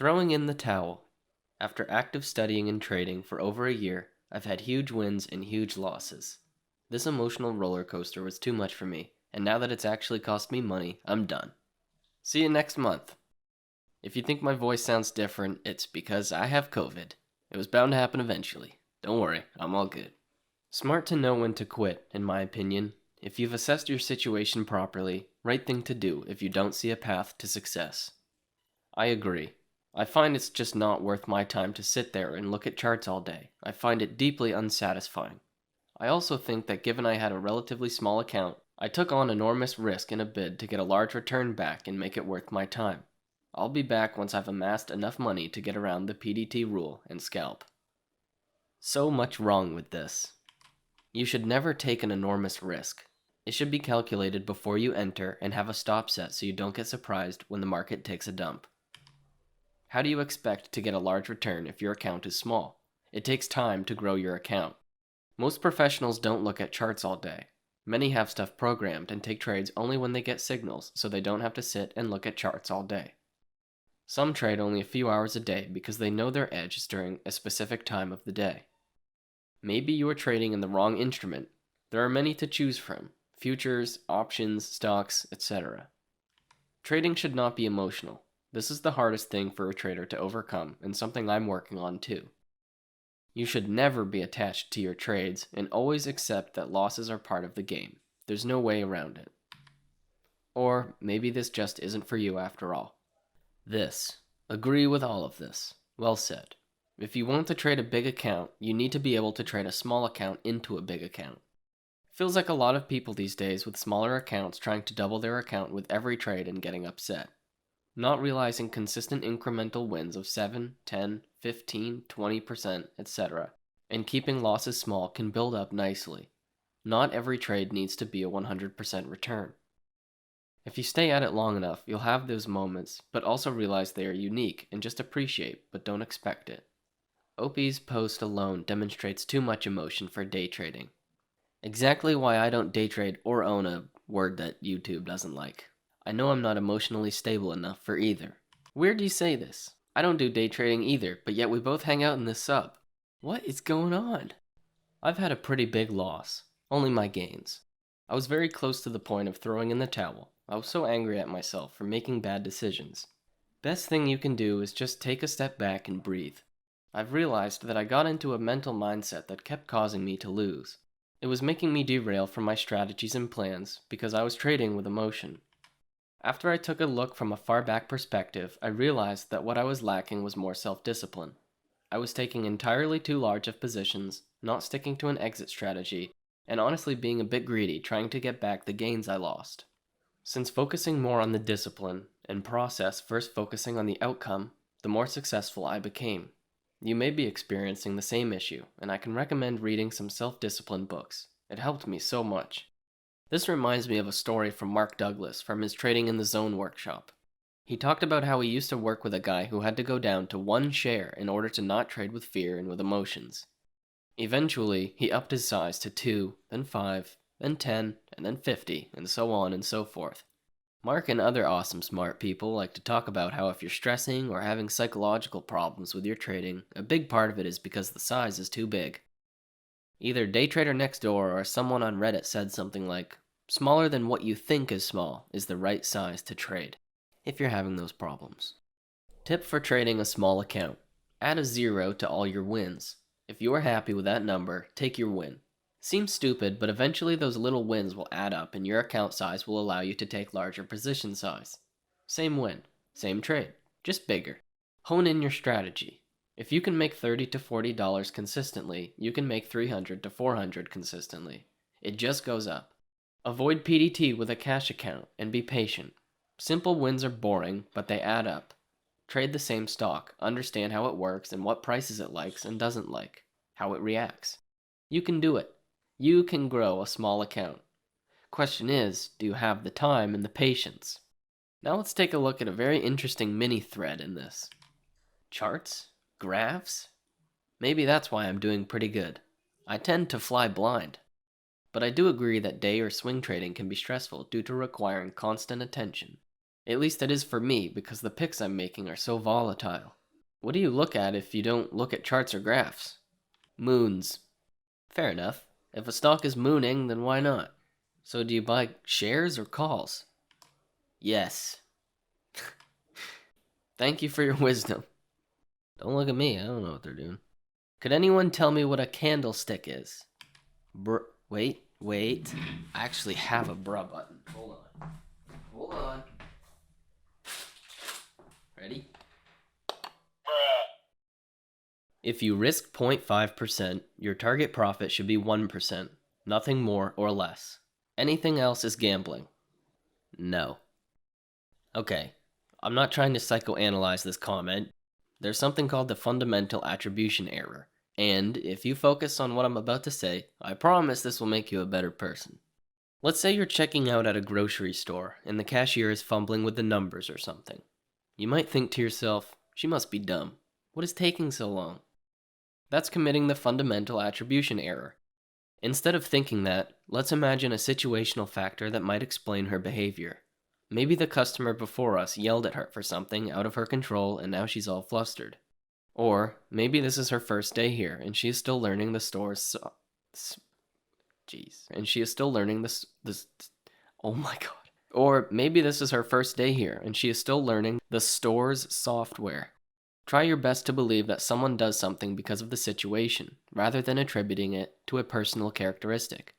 Throwing in the towel. After active studying and trading for over a year, I've had huge wins and huge losses. This emotional roller coaster was too much for me, and now that it's actually cost me money, I'm done. See you next month. If you think my voice sounds different, it's because I have COVID. It was bound to happen eventually. Don't worry, I'm all good. Smart to know when to quit, in my opinion. If you've assessed your situation properly, right thing to do if you don't see a path to success. I agree. I find it's just not worth my time to sit there and look at charts all day. I find it deeply unsatisfying. I also think that given I had a relatively small account, I took on enormous risk in a bid to get a large return back and make it worth my time. I'll be back once I've amassed enough money to get around the PDT rule and scalp. So much wrong with this. You should never take an enormous risk. It should be calculated before you enter and have a stop set so you don't get surprised when the market takes a dump. How do you expect to get a large return if your account is small? It takes time to grow your account. Most professionals don't look at charts all day. Many have stuff programmed and take trades only when they get signals so they don't have to sit and look at charts all day. Some trade only a few hours a day because they know their edge is during a specific time of the day. Maybe you are trading in the wrong instrument. There are many to choose from: futures, options, stocks, etc. Trading should not be emotional. This is the hardest thing for a trader to overcome, and something I'm working on too. You should never be attached to your trades and always accept that losses are part of the game. There's no way around it. Or maybe this just isn't for you after all. Agree with all of this. Well said. If you want to trade a big account, you need to be able to trade a small account into a big account. Feels like a lot of people these days with smaller accounts trying to double their account with every trade and getting upset. Not realizing consistent incremental wins of 7, 10, 15, 20%, etc., and keeping losses small can build up nicely. Not every trade needs to be a 100% return. If you stay at it long enough, you'll have those moments, but also realize they are unique and just appreciate, but don't expect it. Opie's post alone demonstrates too much emotion for day trading. Exactly why I don't day trade or own a word that YouTube doesn't like. I know I'm not emotionally stable enough for either. Weird you say this. I don't do day trading either, but yet we both hang out in this sub. What is going on? I've had a pretty big loss. Only my gains. I was very close to the point of throwing in the towel. I was so angry at myself for making bad decisions. Best thing you can do is just take a step back and breathe. I've realized that I got into a mental mindset that kept causing me to lose. It was making me derail from my strategies and plans because I was trading with emotion. After I took a look from a far back perspective, I realized that what I was lacking was more self-discipline. I was taking entirely too large of positions, not sticking to an exit strategy, and honestly being a bit greedy trying to get back the gains I lost. Since focusing more on the discipline and process versus focusing on the outcome, the more successful I became. You may be experiencing the same issue, and I can recommend reading some self-discipline books. It helped me so much. This reminds me of a story from Mark Douglas from his Trading in the Zone workshop. He talked about how he used to work with a guy who had to go down to one share in order to not trade with fear and with emotions. Eventually, he upped his size to 2, then 5, then 10, and then 50, and so on and so forth. Mark and other awesome smart people like to talk about how if you're stressing or having psychological problems with your trading, a big part of it is because the size is too big. Either Day Trader Next Door or someone on Reddit said something like, smaller than what you think is small is the right size to trade, if you're having those problems. Tip for trading a small account. Add a 0 to all your wins. If you are happy with that number, take your win. Seems stupid, but eventually those little wins will add up and your account size will allow you to take larger position size. Same win, same trade, just bigger. Hone in your strategy. If you can make $30 to $40 consistently, you can make $300 to $400 consistently. It just goes up. Avoid PDT with a cash account and be patient. Simple wins are boring, but they add up. Trade the same stock, understand how it works and what prices it likes and doesn't like, how it reacts. You can do it. You can grow a small account. Question is, do you have the time and the patience? Now let's take a look at a very interesting mini thread in this. Charts? Graphs? Maybe that's why I'm doing pretty good. I tend to fly blind. But I do agree that day or swing trading can be stressful due to requiring constant attention. At least it is for me, because the picks I'm making are so volatile. What do you look at if you don't look at charts or graphs? Moons. Fair enough. If a stock is mooning, then why not? So do you buy shares or calls? Yes. Thank you for your wisdom. Don't look at me, I don't know what they're doing. Could anyone tell me what a candlestick is? Wait. I actually have a bruh button. Hold on. Ready? If you risk 0.5%, your target profit should be 1%, nothing more or less. Anything else is gambling. No. Okay, I'm not trying to psychoanalyze this comment. There's something called the fundamental attribution error, and if you focus on what I'm about to say, I promise this will make you a better person. Let's say you're checking out at a grocery store, and the cashier is fumbling with the numbers or something. You might think to yourself, she must be dumb. What is taking so long? That's committing the fundamental attribution error. Instead of thinking that, let's imagine a situational factor that might explain her behavior. Maybe the customer before us yelled at her for something out of her control and now she's all flustered. Or maybe this is her first day here and she is still learning the store's oh my god. Or maybe this is her first day here and she is still learning the store's software. Try your best to believe that someone does something because of the situation, rather than attributing it to a personal characteristic.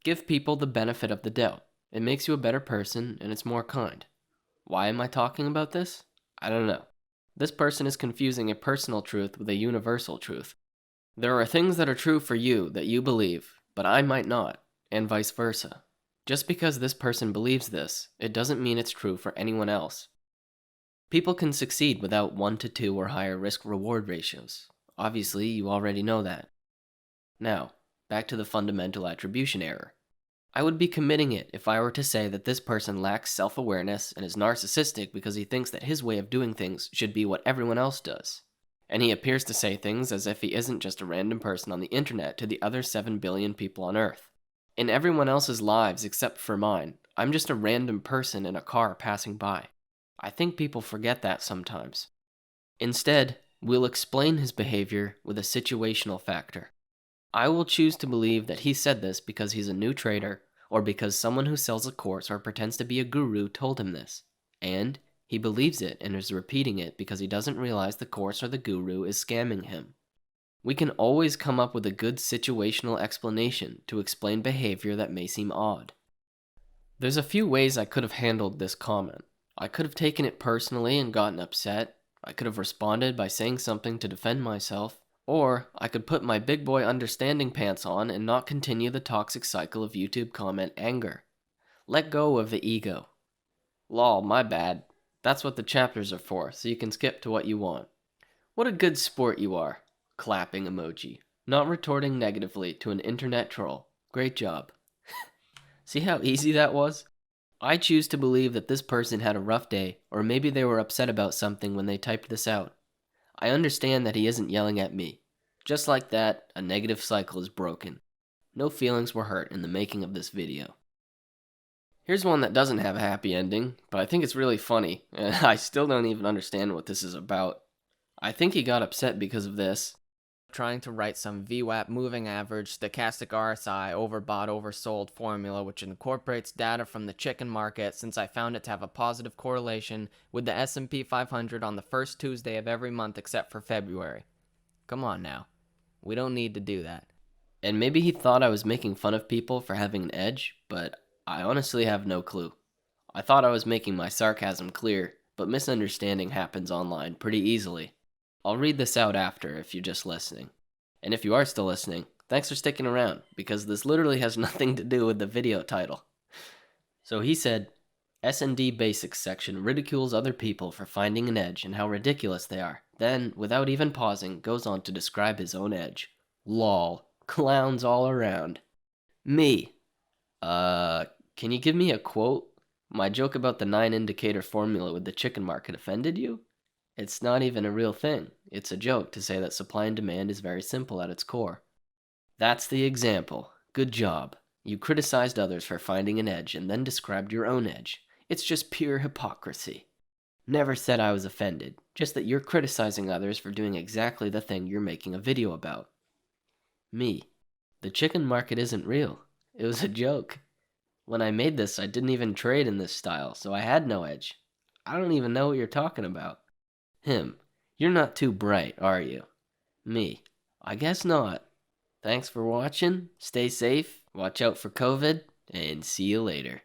Give people the benefit of the doubt. It makes you a better person, and it's more kind. Why am I talking about this? I don't know. This person is confusing a personal truth with a universal truth. There are things that are true for you that you believe, but I might not, and vice versa. Just because this person believes this, it doesn't mean it's true for anyone else. People can succeed without 1 to 2 or higher risk-reward ratios. Obviously, you already know that. Now, back to the fundamental attribution error. I would be committing it if I were to say that this person lacks self-awareness and is narcissistic because he thinks that his way of doing things should be what everyone else does. And he appears to say things as if he isn't just a random person on the internet to the other 7 billion people on Earth. In everyone else's lives except for mine, I'm just a random person in a car passing by. I think people forget that sometimes. Instead, we'll explain his behavior with a situational factor. I will choose to believe that he said this because he's a new trader, or because someone who sells a course or pretends to be a guru told him this. And he believes it and is repeating it because he doesn't realize the course or the guru is scamming him. We can always come up with a good situational explanation to explain behavior that may seem odd. There's a few ways I could have handled this comment. I could have taken it personally and gotten upset. I could have responded by saying something to defend myself. Or I could put my big boy understanding pants on and not continue the toxic cycle of YouTube comment anger. Let go of the ego. Lol, my bad. That's what the chapters are for, so you can skip to what you want. What a good sport you are. Clapping emoji. Not retorting negatively to an internet troll. Great job. See how easy that was? I choose to believe that this person had a rough day, or maybe they were upset about something when they typed this out. I understand that he isn't yelling at me. Just like that, a negative cycle is broken. No feelings were hurt in the making of this video. Here's one that doesn't have a happy ending, but I think it's really funny, and I still don't even understand what this is about. I think he got upset because of this. Trying to write some VWAP moving average stochastic RSI overbought oversold formula which incorporates data from the chicken market, since I found it to have a positive correlation with the S&P 500 on the first Tuesday of every month except for February. Come on now. We don't need to do that. And maybe he thought I was making fun of people for having an edge, but I honestly have no clue. I thought I was making my sarcasm clear, but misunderstanding happens online pretty easily. I'll read this out after if you're just listening. And if you are still listening, thanks for sticking around, because this literally has nothing to do with the video title. So he said, S&D Basics section ridicules other people for finding an edge and how ridiculous they are. Then, without even pausing, goes on to describe his own edge. Lol. Clowns all around. Me. Can you give me a quote? My joke about the 9-indicator formula with the chicken market offended you? It's not even a real thing. It's a joke to say that supply and demand is very simple at its core. That's the example. Good job. You criticized others for finding an edge and then described your own edge. It's just pure hypocrisy. Never said I was offended, just that you're criticizing others for doing exactly the thing you're making a video about. Me. The chicken market isn't real. It was a joke. When I made this, I didn't even trade in this style, so I had no edge. I don't even know what you're talking about. Him. You're not too bright, are you? Me. I guess not. Thanks for watching. Stay safe. Watch out for COVID, and see you later.